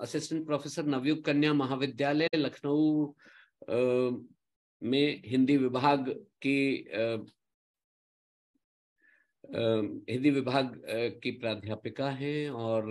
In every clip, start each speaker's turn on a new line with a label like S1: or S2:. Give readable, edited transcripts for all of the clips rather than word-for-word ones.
S1: Assistant professor Navyug कन्या महाविद्यालय लखनऊ में हिंदी विभाग की प्राध्यापिका हैं और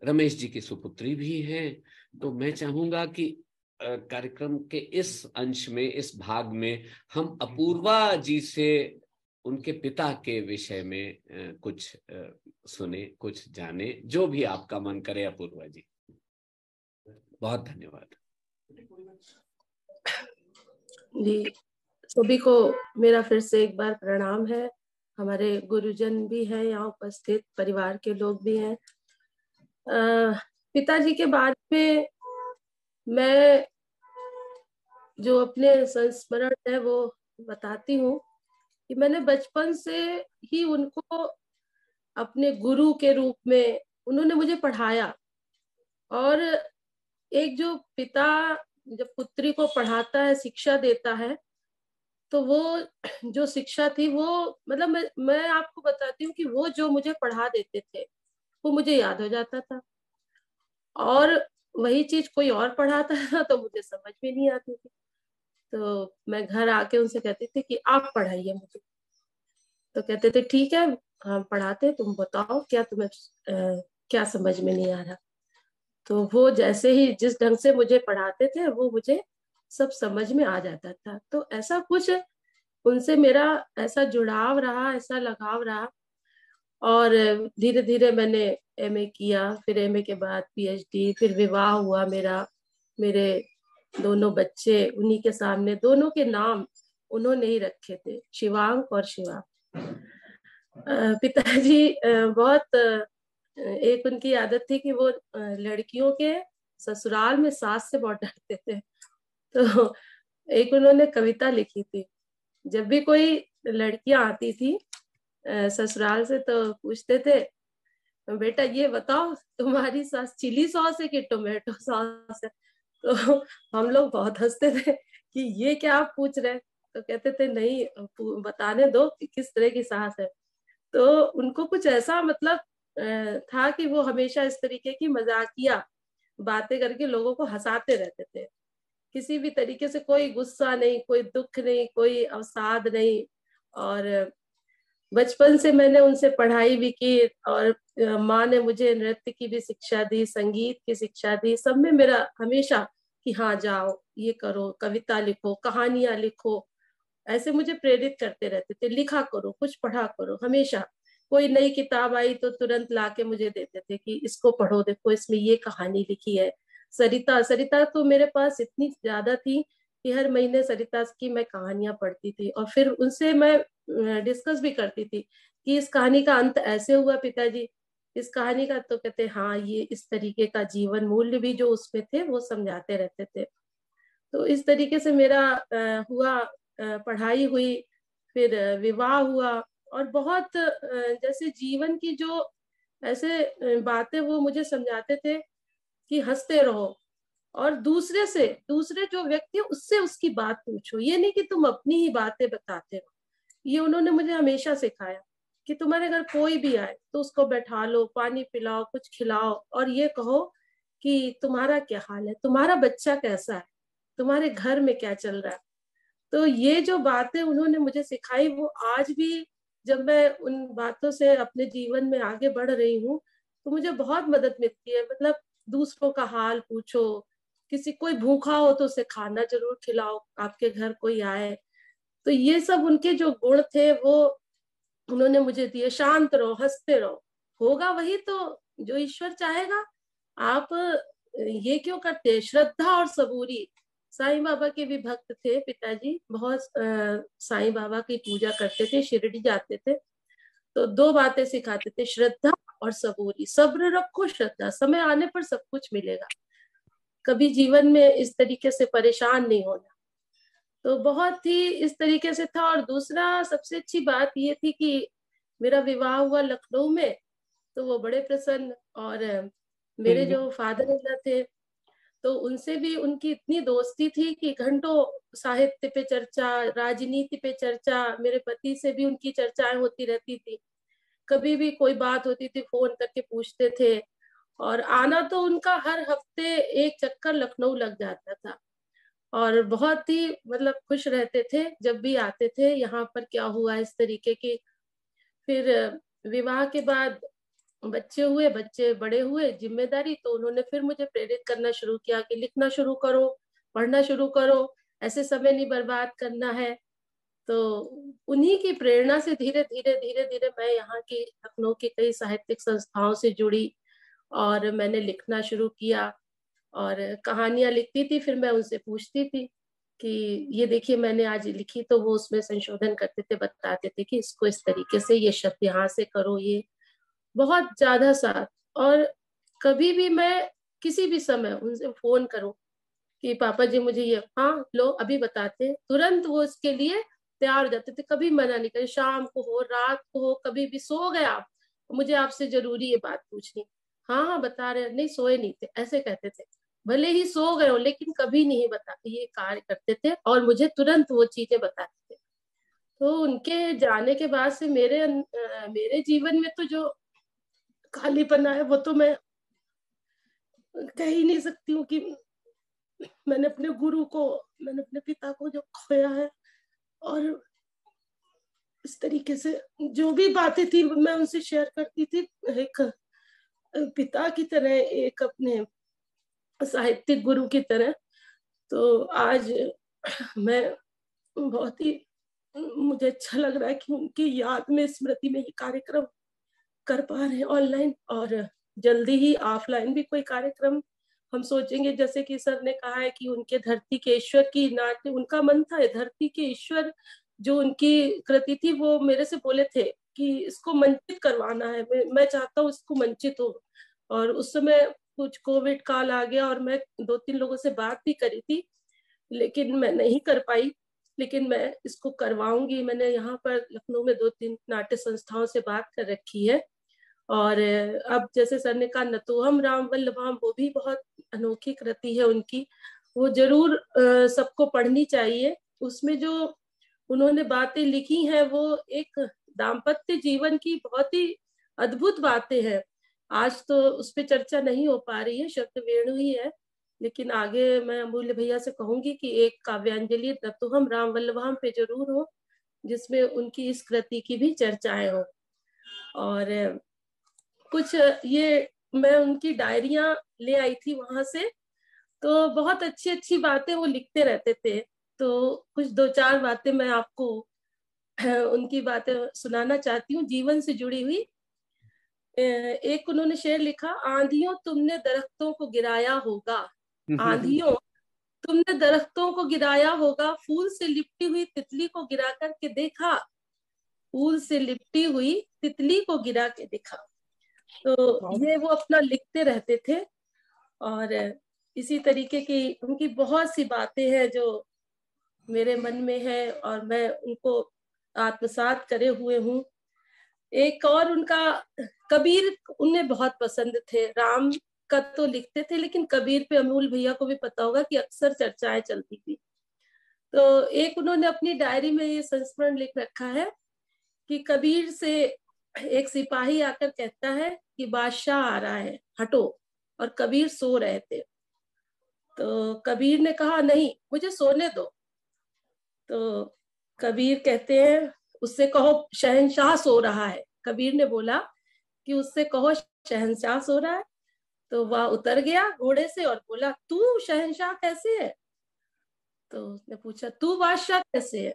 S1: रमेश जी की सुपुत्री भी हैं। तो मैं चाहूंगा कि कार्यक्रम के इस अंश में, इस भाग में हम अपूर्वा जी से उनके पिता के विषय में कुछ सुने, कुछ जाने, जो भी आपका मन करे। अपूर्वा जी, बहुत धन्यवाद।
S2: जी, सभी को मेरा फिर से एक बार प्रणाम है। हमारे गुरुजन भी हैं यहाँ उपस्थित, परिवार के लोग भी हैं। पिताजी के बारे में मैं जो अपने संस्मरण है वो बताती हूँ कि मैंने बचपन से ही उनको अपने गुरु के रूप में उन्होंने मुझे पढ़ाया। और एक जो पिता जब पुत्री को पढ़ाता है, शिक्षा देता है, तो वो जो शिक्षा थी वो मतलब मैं आपको बताती हूँ कि वो जो मुझे पढ़ा देते थे वो मुझे याद हो जाता था, और वही चीज कोई और पढ़ाता था तो मुझे समझ में नहीं आती थी। तो मैं घर आके उनसे कहती थी कि आप पढ़ाइए मुझे। तो कहते थे ठीक है हम पढ़ाते, तुम बताओ क्या तुम्हें क्या समझ में नहीं आ रहा। तो वो जैसे ही जिस ढंग से मुझे पढ़ाते थे वो मुझे सब समझ में आ जाता था। तो ऐसा कुछ उनसे मेरा ऐसा जुड़ाव रहा, ऐसा लगाव रहा। और धीरे धीरे मैंने एमए किया, फिर एमए के बाद पीएचडी, फिर विवाह हुआ मेरा। मेरे दोनों बच्चे, उन्हीं के सामने दोनों के नाम उन्होंने ही रखे थे, शिवांक और शिवा। पिताजी बहुत एक उनकी आदत थी कि वो लड़कियों के ससुराल में सास से बहुत डरते थे। तो एक उन्होंने कविता लिखी थी, जब भी कोई लड़कियां आती थी ससुराल से तो पूछते थे बेटा ये बताओ तुम्हारी सास चिली सॉस है कि टोमेटो सॉस है। तो हम लोग बहुत हंसते थे कि ये क्या आप पूछ रहे हैं। तो कहते थे नहीं बताने दो कि किस तरह की सास है। तो उनको कुछ ऐसा मतलब था कि वो हमेशा इस तरीके की मजाकिया बातें करके लोगों को हंसाते रहते थे। किसी भी तरीके से कोई गुस्सा नहीं, कोई दुख नहीं, कोई अवसाद नहीं। और बचपन से मैंने उनसे पढ़ाई भी की, और माँ ने मुझे नृत्य की भी शिक्षा दी, संगीत की शिक्षा दी। सब में मेरा हमेशा कि हाँ जाओ ये करो, कविता लिखो, कहानियां लिखो, ऐसे मुझे प्रेरित करते रहते थे। लिखा करो, कुछ पढ़ा करो। हमेशा कोई नई किताब आई तो तुरंत लाके मुझे देते थे कि इसको पढ़ो, देखो इसमें ये कहानी लिखी है। सरिता सरिता तो मेरे पास इतनी ज्यादा थी कि हर महीने सरिता की मैं कहानियां पढ़ती थी, और फिर उनसे मैं डिस्कस भी करती थी कि इस कहानी का अंत ऐसे हुआ पिताजी, इस कहानी का। तो कहते हाँ ये इस तरीके का जीवन मूल्य भी जो उसमें थे वो समझाते रहते थे। तो इस तरीके से मेरा हुआ, पढ़ाई हुई, फिर विवाह हुआ। और बहुत जैसे जीवन की जो ऐसे बातें वो मुझे समझाते थे कि हंसते रहो, और दूसरे जो व्यक्ति है उससे उसकी बात पूछो, ये नहीं कि तुम अपनी ही बातें बताते रहो। ये उन्होंने मुझे हमेशा सिखाया कि तुम्हारे घर कोई भी आए तो उसको बैठा लो, पानी पिलाओ, कुछ खिलाओ, और ये कहो कि तुम्हारा क्या हाल है, तुम्हारा बच्चा कैसा है, तुम्हारे घर में क्या चल रहा है। तो ये जो बातें उन्होंने मुझे सिखाई वो आज भी जब मैं उन बातों से अपने जीवन में आगे बढ़ रही हूँ तो मुझे बहुत मदद मिलती है। मतलब दूसरों का हाल पूछो, किसी कोई भूखा हो तो उसे खाना जरूर खिलाओ, आपके घर कोई आए। तो ये सब उनके जो गुण थे वो उन्होंने मुझे दिए। शांत रहो, हंसते रहो, होगा वही तो जो ईश्वर चाहेगा। आप ये क्यों करते हैं। श्रद्धा और सबूरी, साईं बाबा के भी भक्त थे पिताजी, बहुत साईं बाबा की पूजा करते थे, शिरडी जाते थे। तो दो बातें सिखाते थे, श्रद्धा और सबूरी। सब्र रखो, श्रद्धा, समय आने पर सब कुछ मिलेगा। कभी जीवन में इस तरीके से परेशान नहीं होना। तो बहुत ही इस तरीके से था। और दूसरा सबसे अच्छी बात ये थी कि मेरा विवाह हुआ लखनऊ में, तो वो बड़े प्रसन्न। और मेरे जो फादर इन लॉ थे तो उनसे भी उनकी इतनी दोस्ती थी कि घंटों साहित्य पे चर्चा, राजनीति पे चर्चा, मेरे पति से भी उनकी चर्चाएं होती रहती थी। कभी भी कोई बात होती थी फोन करके पूछते थे। और आना तो उनका हर हफ्ते एक चक्कर लखनऊ लग जाता था। और बहुत ही मतलब खुश रहते थे जब भी आते थे, यहाँ पर क्या हुआ इस तरीके की। फिर विवाह के बाद बच्चे हुए, बच्चे बड़े हुए, जिम्मेदारी, तो उन्होंने फिर मुझे प्रेरित करना शुरू किया कि लिखना शुरू करो, पढ़ना शुरू करो, ऐसे समय नहीं बर्बाद करना है। तो उन्हीं की प्रेरणा से धीरे धीरे धीरे धीरे मैं यहाँ की लखनऊ की कई साहित्यिक संस्थाओं से जुड़ी और मैंने लिखना शुरू किया। और कहानियां लिखती थी, फिर मैं उनसे पूछती थी कि ये देखिए मैंने आज लिखी, तो वो उसमें संशोधन करते थे, बताते थे कि इसको इस तरीके से, ये शब्द यहाँ से करो, ये बहुत ज्यादा साथ। और कभी भी मैं किसी भी समय उनसे फोन करूं कि पापा जी मुझे ये, हाँ लो अभी बताते हैं, तुरंत वो इसके लिए तैयार हो जाते थे, कभी मना नहीं करे, शाम को हो रात को हो, कभी भी सो गए आप, मुझे आपसे जरूरी ये बात पूछनी। हाँ हाँ बता रहे, नहीं सोए नहीं थे, ऐसे कहते थे। भले ही सो गए हो लेकिन कभी नहीं बता, ये कार्य करते थे और मुझे तुरंत वो चीजें बताते थे। तो उनके जाने के बाद से मेरे जीवन में तो जो खालीपना है वो तो मैं कह ही नहीं सकती हूँ कि मैंने अपने गुरु को, मैंने अपने पिता को जो खोया है। और इस तरीके से जो भी बातें थी मैं उनसे शेयर करती थी, एक पिता की तरह, एक अपने साहित्यिक गुरु की तरह। तो आज मैं बहुत ही, मुझे अच्छा लग रहा है कि उनकी याद में, स्मृति में ये कार्यक्रम कर पा रहे हैं ऑनलाइन, और जल्दी ही ऑफलाइन भी कोई कार्यक्रम हम सोचेंगे। जैसे कि सर ने कहा है कि उनके धरती के ईश्वर की नाट्य, उनका मन था धरती के ईश्वर, जो उनकी कृति थी, वो मेरे से बोले थे कि इसको मंचित करवाना है, मैं चाहता हूँ इसको मंचित हो। और उस समय कुछ कोविड काल आ गया और मैं 2-3 लोगों से बात भी करी थी, लेकिन मैं नहीं कर पाई। लेकिन मैं इसको करवाऊंगी, मैंने यहाँ पर लखनऊ में 2-3 नाट्य संस्थाओं से बात कर रखी है। और अब जैसे सर ने कहा नतोहम राम वल्लभाम, वो भी बहुत अनोखी कृति है उनकी, वो जरूर सबको पढ़नी चाहिए। उसमें जो उन्होंने बातें लिखी हैं वो एक दाम्पत्य जीवन की बहुत ही अद्भुत बातें हैं। आज तो उस पर चर्चा नहीं हो पा रही है, शब्द वेणु ही है, लेकिन आगे मैं अमूल्य भैया से कहूंगी कि एक काव्यांजलि नतोहम राम वल्लभाम पे जरूर हो, जिसमें उनकी इस कृति की भी चर्चाएं हो। और कुछ ये मैं उनकी डायरियां ले आई थी वहां से, तो बहुत अच्छी अच्छी बातें वो लिखते रहते थे। तो कुछ 2-4 बातें मैं आपको उनकी बातें सुनाना चाहती हूँ, जीवन से जुड़ी हुई। एक उन्होंने शेर लिखा, आंधियों तुमने दरख्तों को गिराया होगा, आंधियों तुमने दरख्तों को गिराया होगा, फूल से लिपटी हुई तितली को गिरा करके देखा, फूल से लिपटी हुई तितली को गिरा के देखा। तो ये वो अपना लिखते रहते थे। और इसी तरीके की उनकी बहुत सी बातें हैं जो मेरे मन में है और मैं उनको आत्मसात करे हुए हूँ। एक और उनका कबीर उन्हें बहुत पसंद थे, राम का तो लिखते थे लेकिन कबीर पे अमूल भैया को भी पता होगा कि अक्सर चर्चाएं चलती थी। तो एक उन्होंने अपनी डायरी में ये संस्मरण लिख रखा है कि कबीर से एक सिपाही आकर कहता है कि बादशाह आ रहा है, हटो। और कबीर सो रहे थे, तो कबीर ने कहा नहीं मुझे सोने दो। तो कबीर कहते हैं उससे कहो शहंशाह सो रहा है। कबीर ने बोला कि उससे कहो शहंशाह सो रहा है। तो वह उतर गया घोड़े से और बोला तू शहंशाह कैसे है। तो उसने पूछा तू बादशाह कैसे है।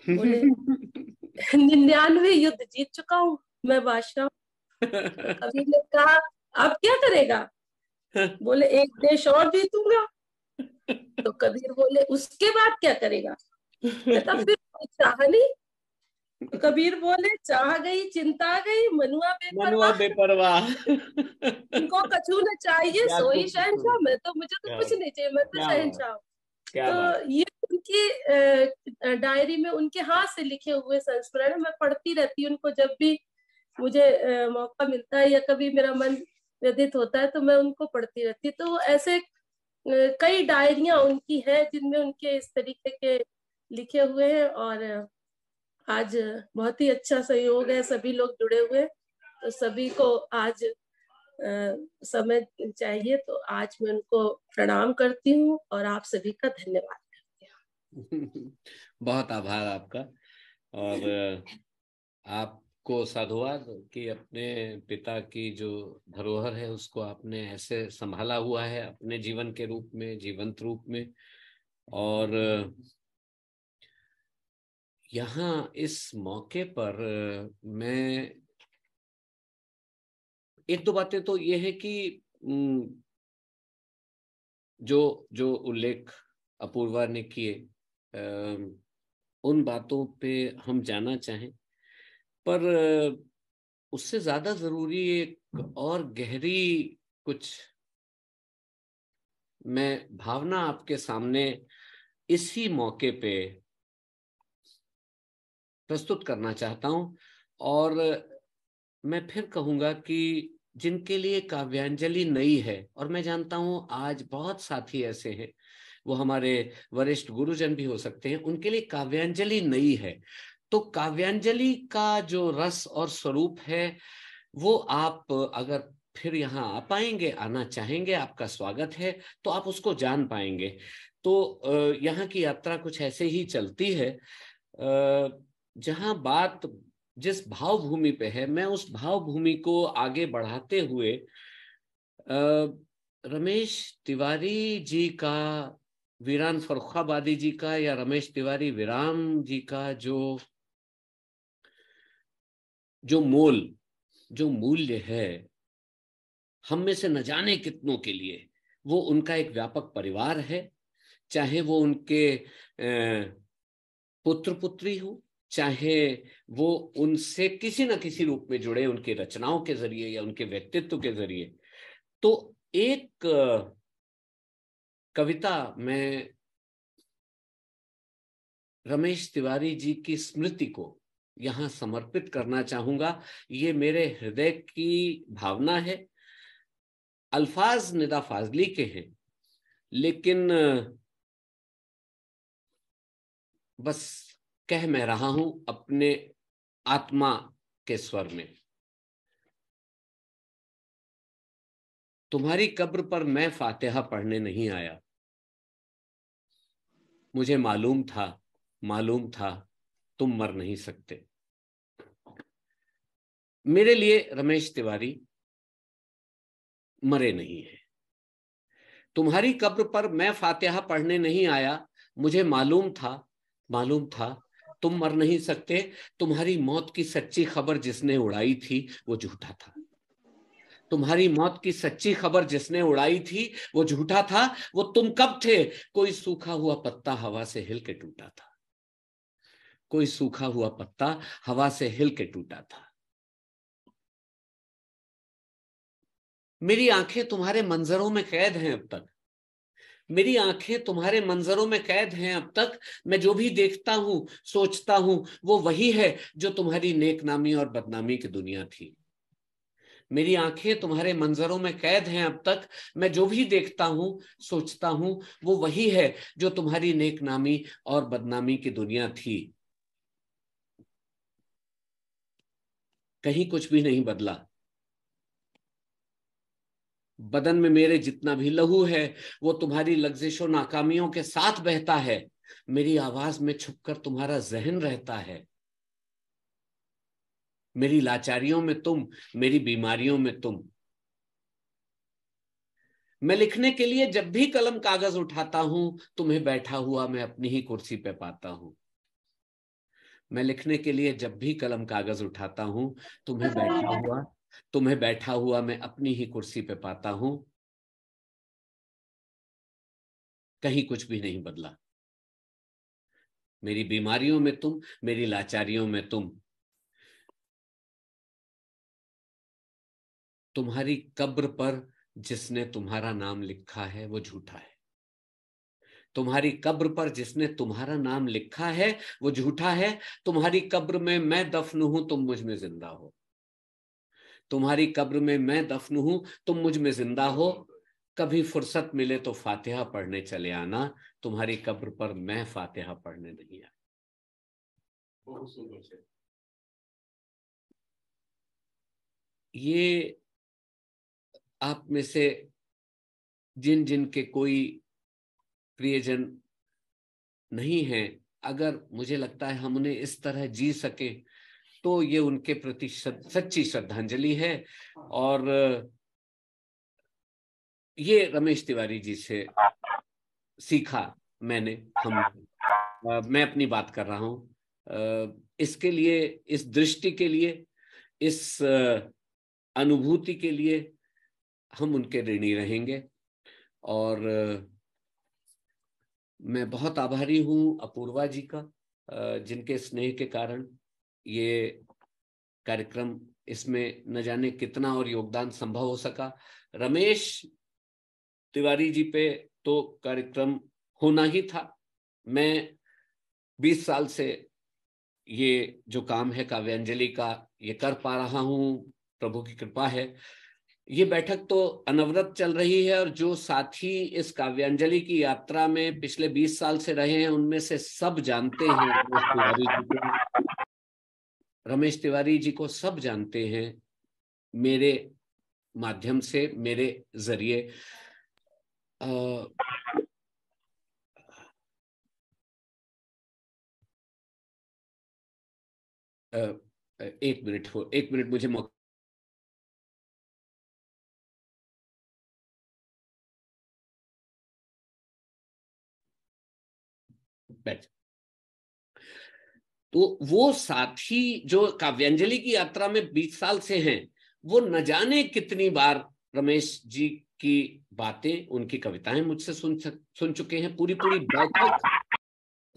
S2: बोले 99 युद्ध जीत चुका हूँ, मैं बादशाह। तो कबीर ने कहा अब क्या करेगा। बोले एक देश और जीतूंगा। तो कबीर बोले उसके बाद क्या करेगा। कहता फिर चाह नहीं। तो कबीर बोले चाह गई चिंता गई मनुआ
S1: मनुआ
S2: बेपरवाह,
S1: बेपरवाह।
S2: इनको कछु न चाहिए
S1: क्या
S2: सोई
S1: खूब,
S2: शहंशाह, मैं तो, मुझे तो
S1: क्या
S2: कुछ नहीं चाहिए, मैं तो
S1: क्या बात,
S2: शहंशाह।
S1: क्या बात।
S2: तो ये उनकी डायरी में उनके हाथ से लिखे हुए संस्मरण है। मैं पढ़ती रहती हूँ उनको, जब भी मुझे मौका मिलता है या कभी मेरा मन व्यथित होता है तो मैं उनको पढ़ती रहती हूँ। तो ऐसे कई डायरियां उनकी हैं जिनमें उनके इस तरीके के लिखे हुए हैं। और आज बहुत ही अच्छा सहयोग है, सभी लोग जुड़े हुए, तो सभी को आज समय चाहिए, तो आज मैं उनको प्रणाम करती हूँ और आप सभी का धन्यवाद करती हूँ।
S1: बहुत आभार आपका। और आपको साधुवाद कि अपने पिता की जो धरोहर है उसको आपने ऐसे संभाला हुआ है अपने जीवन के रूप में, जीवंत रूप में। और यहाँ इस मौके पर मैं एक दो बातें तो ये है कि जो जो उल्लेख अपूर्वा ने किए, उन बातों पे हम जाना चाहें, पर उससे ज्यादा जरूरी एक और गहरी कुछ मैं भावना आपके सामने इसी मौके पे प्रस्तुत करना चाहता हूं। और मैं फिर कहूंगा कि जिनके लिए काव्यांजलि नई है, और मैं जानता हूं आज बहुत साथी ऐसे हैं, वो हमारे वरिष्ठ गुरुजन भी हो सकते हैं, उनके लिए काव्यांजलि नई है। तो काव्यांजलि का जो रस और स्वरूप है वो आप अगर फिर यहाँ आ पाएंगे, आना चाहेंगे, आपका स्वागत है, तो आप उसको जान पाएंगे। तो यहाँ की यात्रा कुछ ऐसे ही चलती है। जहां बात जिस भाव भूमि पे है, मैं उस भाव भूमि को आगे बढ़ाते हुए रमेश तिवारी जी का, वीरान फर्रुखाबादी जी का, या रमेश तिवारी विराम जी का जो मोल, जो मूल्य है हम में से न जाने कितनों के लिए, वो उनका एक व्यापक परिवार है। चाहे वो उनके पुत्र पुत्री हो, चाहे वो उनसे किसी न किसी रूप में जुड़े, उनकी रचनाओं के जरिए या उनके व्यक्तित्व के जरिए। तो एक कविता मैं रमेश तिवारी जी की स्मृति को यहां समर्पित करना चाहूंगा। ये मेरे हृदय की भावना है। अल्फाज निदा फाजली के हैं, लेकिन बस कह मैं रहा हूं अपने आत्मा के स्वर में। तुम्हारी कब्र पर मैं फातिहा पढ़ने नहीं आया, मुझे मालूम था तुम मर नहीं सकते। मेरे लिए रमेश तिवारी मरे नहीं है। तुम्हारी कब्र पर मैं फातिहा पढ़ने नहीं आया, मुझे मालूम था तुम मर नहीं सकते। तुम्हारी मौत की सच्ची खबर जिसने उड़ाई थी वो झूठा था। तुम्हारी मौत की सच्ची खबर जिसने उड़ाई थी वो झूठा था। वो तुम कब थे? कोई सूखा हुआ पत्ता हवा से हिल के टूटा था। कोई सूखा हुआ पत्ता हवा से हिल के टूटा था। मेरी आंखें तुम्हारे मंजरों में कैद हैं अब तक। मेरी आंखें तुम्हारे मंजरों में कैद हैं अब तक। मैं जो भी देखता हूं, सोचता हूं, वो वही है जो तुम्हारी नेकनामी और बदनामी की दुनिया थी। मेरी आंखें तुम्हारे मंजरों में कैद हैं अब तक। मैं जो भी देखता हूं, सोचता हूं, वो वही है जो तुम्हारी नेकनामी और बदनामी की दुनिया थी। कहीं कुछ भी नहीं बदला। बदन में मेरे जितना भी लहू है वो तुम्हारी लग्जिशों नाकामियों के साथ बहता है। मेरी आवाज में छुपकर तुम्हारा जहन रहता है। मेरी लाचारियों में तुम, मेरी बीमारियों में तुम। मैं लिखने के लिए जब भी कलम कागज उठाता हूं, तुम्हें बैठा हुआ मैं अपनी ही कुर्सी पे पाता हूं। मैं लिखने के लिए जब भी कलम कागज उठाता हूं, तुम्हें बैठा हुआ मैं अपनी ही कुर्सी पे पाता हूं। कहीं कुछ भी नहीं बदला। मेरी बीमारियों में तुम, मेरी लाचारियों में तुम। तुम्हारी कब्र पर जिसने तुम्हारा नाम लिखा है वो झूठा है। तुम्हारी कब्र पर जिसने तुम्हारा नाम लिखा है वो झूठा है। तुम्हारी कब्र में मैं दफन हूं, तुम मुझ में जिंदा हो। तुम्हारी कब्र में मैं दफन हूं, तुम मुझ में जिंदा हो। कभी फुर्सत मिले तो फातिहा पढ़ने चले आना। तुम्हारी कब्र पर मैं फातिहा पढ़ने नहीं आया। ये आप में से जिन जिन के कोई प्रियजन नहीं है, अगर मुझे लगता है हम उन्हें इस तरह जी सके तो ये उनके प्रति सच्ची श्रद्धांजलि है। और ये रमेश तिवारी जी से सीखा मैंने, मैं अपनी बात कर रहा हूँ। इसके लिए, इस दृष्टि के लिए, इस अनुभूति के लिए हम उनके ऋणी रहेंगे। और मैं बहुत आभारी हूँ अपूर्वा जी का, जिनके स्नेह के कारण ये कार्यक्रम, इसमें न जाने कितना और योगदान संभव हो सका। रमेश तिवारी जी पे तो कार्यक्रम होना ही था। मैं 20 साल से ये जो काम है काव्यांजलि का, ये कर पा रहा हूँ, प्रभु की कृपा है। ये बैठक तो अनवरत चल रही है, और जो साथी इस काव्यांजलि की यात्रा में पिछले 20 साल से रहे हैं, उनमें से सब जानते हैं रमेश तिवारी जी को सब जानते हैं मेरे माध्यम से, मेरे जरिए। एक मिनट मुझे मौका। बैठ। तो वो साथी जो काव्यांजलि की यात्रा में 20 साल से हैं, वो न जाने कितनी बार रमेश जी की बातें, उनकी कविताएं मुझसे सुन चुके हैं। पूरी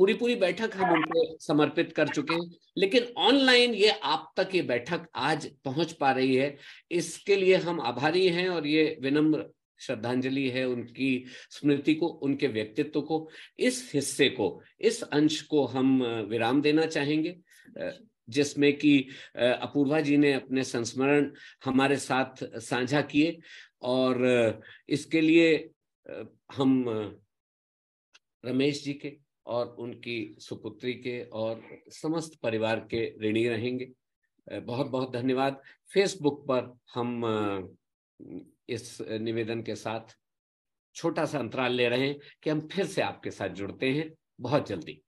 S1: पूरी बैठक हम उनको समर्पित कर चुके हैं। लेकिन ऑनलाइन ये आप तक ये बैठक आज पहुंच पा रही है, इसके लिए हम आभारी हैं। और ये विनम्र श्रद्धांजलि है उनकी स्मृति को, उनके व्यक्तित्व को। इस हिस्से को, इस अंश को हम विराम देना चाहेंगे, जिसमें कि अपूर्वा जी ने अपने संस्मरण हमारे साथ साझा किए। और इसके लिए हम रमेश जी के और उनकी सुपुत्री के और समस्त परिवार के ऋणी रहेंगे। बहुत बहुत धन्यवाद। फेसबुक पर हम इस निवेदन के साथ छोटा सा अंतराल ले रहे हैं कि हम फिर से आपके साथ जुड़ते हैं बहुत जल्दी।